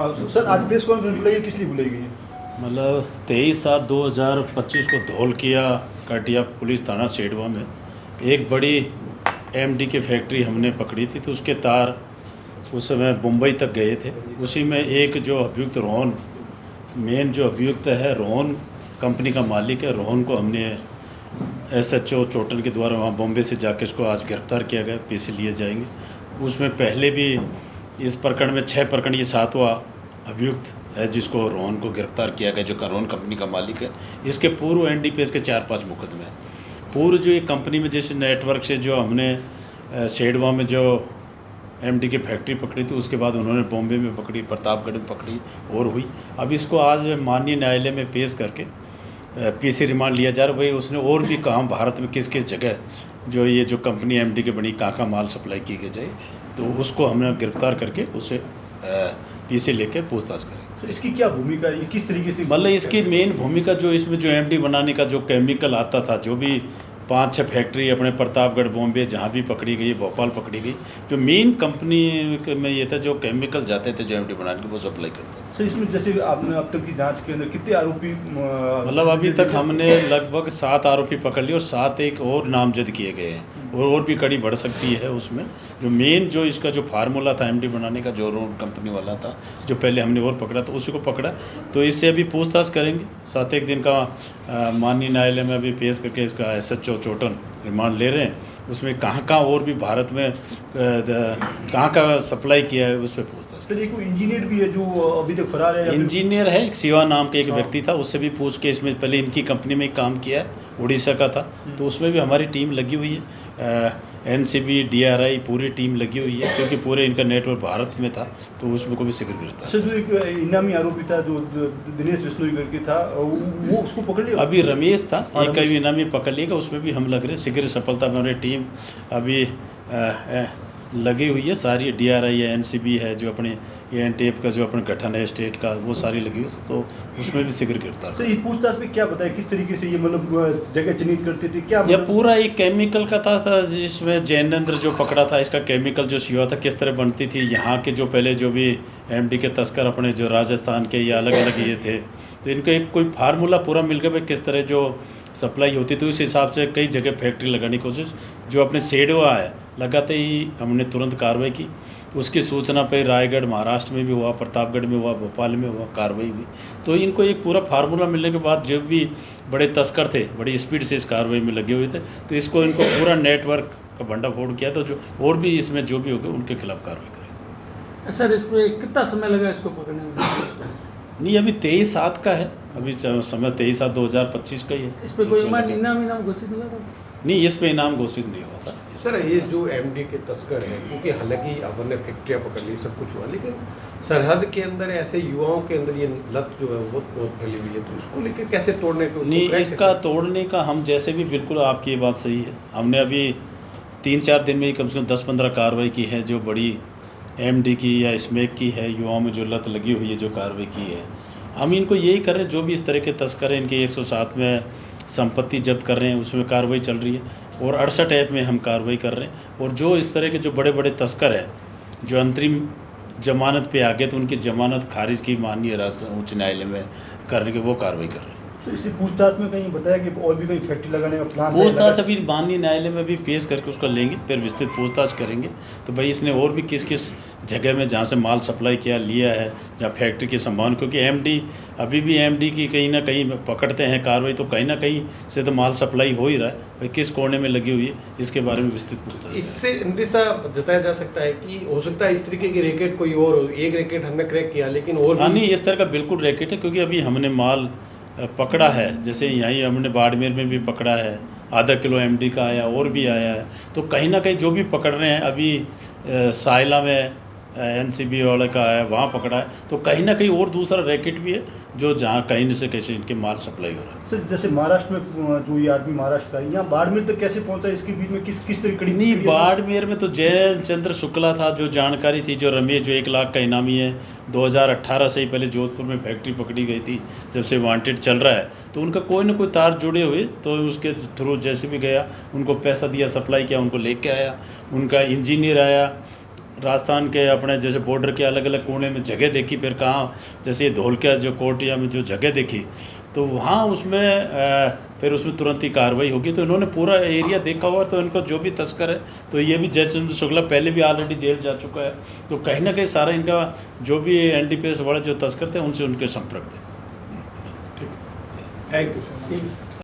Sir आज press conference बुलाई है, किस लिए बुलाई गई है? मतलब 23/7/2025 को धौलकिया काटिया पुलिस थाना सेडवा में एक बड़ी एमडी की फैक्ट्री हमने पकड़ी थी। तो उसके तार उस समय मुंबई तक गए थे। उसी में एक जो अभियुक्त रोहन, मेन जो अभियुक्त है रोहन कंपनी का मालिक है, रोहन को हमने एसएचओ चोटन के द्वारा वहाँ बॉम्बे से जाके इसको आज गिरफ्तार किया गया, पीसी लिए जाएंगे। उसमें पहले भी इस प्रकरण में 6 प्रकरण, ये 7वां अभियुक्त है जिसको रोहन को गिरफ्तार किया गया, जो रोहन कंपनी का मालिक है। इसके पूर्व एनडीपीएस के 4-5 मुकदमे हैं। पूर्व जो ये कंपनी में जैसे नेटवर्क से जो हमने सेडवा में जो एमडी की फैक्ट्री पकड़ी थी, उसके बाद उन्होंने बॉम्बे में पकड़ी, प्रतापगढ़ में पकड़ी और हुई। अब इसको आज माननीय न्यायालय में पेश करके पीसी रिमांड लिया जा रहा है। भाई उसने और भी कहा भारत में किस किस जगह जो ये जो कंपनी एमडी की बनी कहाँ माल सप्लाई की जाए, तो उसको हमने गिरफ्तार करके उसे पीसी लेके पूछताछ करें। तो इसकी क्या भूमिका है, ये किस तरीके से? मतलब इसकी मेन भूमिका जो इसमें जो एमडी बनाने का जो केमिकल आता था, जो भी 5-6 फैक्ट्री अपने प्रतापगढ़, बॉम्बे जहाँ भी पकड़ी गई, भोपाल पकड़ी गई, जो मेन कंपनी में ये था जो केमिकल जाते थे जो एमडी बनाने के, वो सप्लाई करते थे। सर इसमें जैसे आपने अब तक की जांच के अंदर कितने आरोपी मतलब अभी तक हमने लगभग 7 आरोपी पकड़ लिए और 7 एक और नामजद किए गए हैं, और भी कड़ी बढ़ सकती है। उसमें जो मेन जो इसका जो फार्मूला था एमडी बनाने का, जो रोड कंपनी वाला था, जो पहले हमने और पकड़ा था, उसी को पकड़ा। तो इससे अभी पूछताछ करेंगे। 7 एक दिन का माननीय न्यायालय में अभी पेश करके इसका एसएचओ चोटन रिमांड ले रहे हैं। उसमें कहाँ कहाँ और भी भारत में कहाँ कहाँ सप्लाई किया है, उस पर पूछताछ। सर एक इंजीनियर भी है जो अभी तक फरार है? इंजीनियर है, एक शिवा नाम के एक व्यक्ति था, उससे भी पूछ के इसमें पहले इनकी कंपनी में काम किया है, उड़ीसा का था। तो उसमें भी हमारी टीम लगी हुई है, एनसीबी, डीआरआई पूरी टीम लगी हुई है, क्योंकि पूरे इनका नेटवर्क भारत में था। तो उसमें को भी शीघ्र गिरफ्तार। सर जो एक इनामी आरोपी था जो दिनेश बिश्नोई करके था, वो उसको पकड़ लिया? अभी रमेश था, एक का भी इनामी पकड़ लिएगा, उसमें भी हम लग रहे हैं शीघ्र सफलता में। हमारी टीम अभी लगी हुई है सारी, डीआरआई है, एनसीबी है, जो अपने एनटीएफ का जो अपना गठन है स्टेट का, वो सारी लगी हुई, तो उसमें भी शीघ्र गिरफ्तार। सर इस पूछताछ में क्या बताया, किस तरीके से ये मतलब जगह चिन्हित करते थे, क्या यह पूरा एक केमिकल का था जिसमें जैनेंद्र जो पकड़ा था, इसका केमिकल जो शिवा था किस तरह बनती थी। यहाँ के जो पहले जो भी एमडी के तस्कर अपने जो राजस्थान के या अलग अलग ये थे, तो इनका एक कोई फार्मूला पूरा मिल गया भाई किस तरह जो सप्लाई होती। तो इस हिसाब से कई जगह फैक्ट्री लगाने की कोशिश, जो अपने सेडवा है लगाते ही हमने तुरंत कार्रवाई की। उसकी सूचना पे रायगढ़ महाराष्ट्र में भी हुआ, प्रतापगढ़ में हुआ, भोपाल में हुआ, कार्रवाई हुई। तो इनको एक पूरा फार्मूला मिलने के बाद जो भी बड़े तस्कर थे बड़ी स्पीड से इस कार्रवाई में लगे हुए थे, तो इसको इनको पूरा नेटवर्क का भंडाफोड़ किया। तो जो और भी इसमें जो भी हो गए उनके खिलाफ कार्रवाई करेंगे। सर इसमें कितना समय लगा इसको पकड़ने में? नहीं, अभी 23/7 का है, अभी समय 23/7/2025 का ही है। इस पर कोई इनाम घोषित हुआ था? नहीं, इस पे इनाम घोषित नहीं हुआ था। सर ये जो एमडी के तस्कर हैं, क्योंकि हालांकि अपन ने फैक्ट्रियाँ पकड़ ली, सब कुछ हुआ, लेकिन सरहद के अंदर ऐसे युवाओं के अंदर ये लत जो है वो बहुत फैली हुई है, तो उसको लेकर कैसे तोड़ने को? नहीं, इसका तोड़ने का हम जैसे भी, बिल्कुल आपकी ये बात सही है। हमने अभी 3-4 दिन में ही कम से कम 10-15 कार्रवाई की है, जो बड़ी एमडी की या स्मैक की है, युवाओं में जो लत लगी हुई है, जो कार्रवाई की है। हम इनको यही कर रहे हैं, जो भी इस तरह के तस्कर हैं इनके 107 में संपत्ति जब्त कर रहे हैं, उसमें कार्रवाई चल रही है, और 68 ऐप में हम कार्रवाई कर रहे हैं। और जो इस तरह के जो बड़े बड़े तस्कर हैं जो अंतरिम जमानत पे आ गए, तो उनकी जमानत खारिज की माननीय उच्च न्यायालय में करने की वो कार्रवाई कर रहे हैं। तो इसी पूछताछ में कहीं बताया कि और भी कहीं फैक्ट्री लगाने का प्लान? पूछताछ अभी माननीय न्यायालय में भी पेश करके उसका लेंगे, फिर विस्तृत पूछताछ करेंगे। तो भाई इसने और भी किस किस जगह में जहाँ से माल सप्लाई किया लिया है, जहाँ फैक्ट्री की संभावना, क्योंकि एमडी अभी भी एमडी की कहीं ना कहीं पकड़ते हैं कार्रवाई, तो कहीं ना कहीं से तो माल सप्लाई हो ही रहा है। भाई किस कोने में लगी हुई है, इसके बारे में विस्तृत पूछताछ। इससे अंदेशा जताया जा सकता है कि हो सकता है इस तरीके की रैकेट कोई और हो। एक रैकेट हमने क्रैक किया, लेकिन और नहीं, इस तरह का बिल्कुल रैकेट है, क्योंकि अभी हमने माल पकड़ा है, जैसे यहीं हमने बाड़मेर में भी पकड़ा है, आधा किलो एमडी का आया, और भी आया है। तो कहीं ना कहीं जो भी पकड़ रहे हैं, अभी साइला में एनसीबी वाले का है, वहाँ पकड़ा है। तो कहीं ना कहीं और दूसरा रैकेट भी है, जो जहाँ कहीं से कैसे इनके माल सप्लाई हो रहा है। सर जैसे महाराष्ट्र में जो ये आदमी महाराष्ट्र का है, यहाँ बाड़मेर तक कैसे पहुँचा, इसके बीच में किस तरह कड़ी? नहीं, बाड़मेर में तो जय चंद्र शुक्ला था, जो जानकारी थी, जो रमेश जो 1 लाख का इनामी है, 2018 से ही पहले जोधपुर में फैक्ट्री पकड़ी गई थी, जब से वांटेड चल रहा है। तो उनका कोई ना कोई तार जुड़े हुए, तो उसके थ्रू जैसे भी गया, उनको पैसा दिया, सप्लाई किया, उनको लेके आया। उनका इंजीनियर आया, राजस्थान के अपने जैसे बॉर्डर के अलग अलग कोने में जगह देखी, फिर कहाँ जैसे ये धौलकिया जो कोटिया में जो जगह देखी तो वहाँ उसमें फिर उसमें तुरंत ही कार्रवाई होगी। तो इन्होंने पूरा एरिया देखा हुआ, तो इनको जो भी तस्कर है तो ये भी जयचंद्र शुक्ला पहले भी ऑलरेडी जेल जा चुका है, तो कहीं ना कहीं सारा इनका जो भी NDPS वाले जो तस्कर थे उनसे उनके संपर्क थे। Thank you. ठीक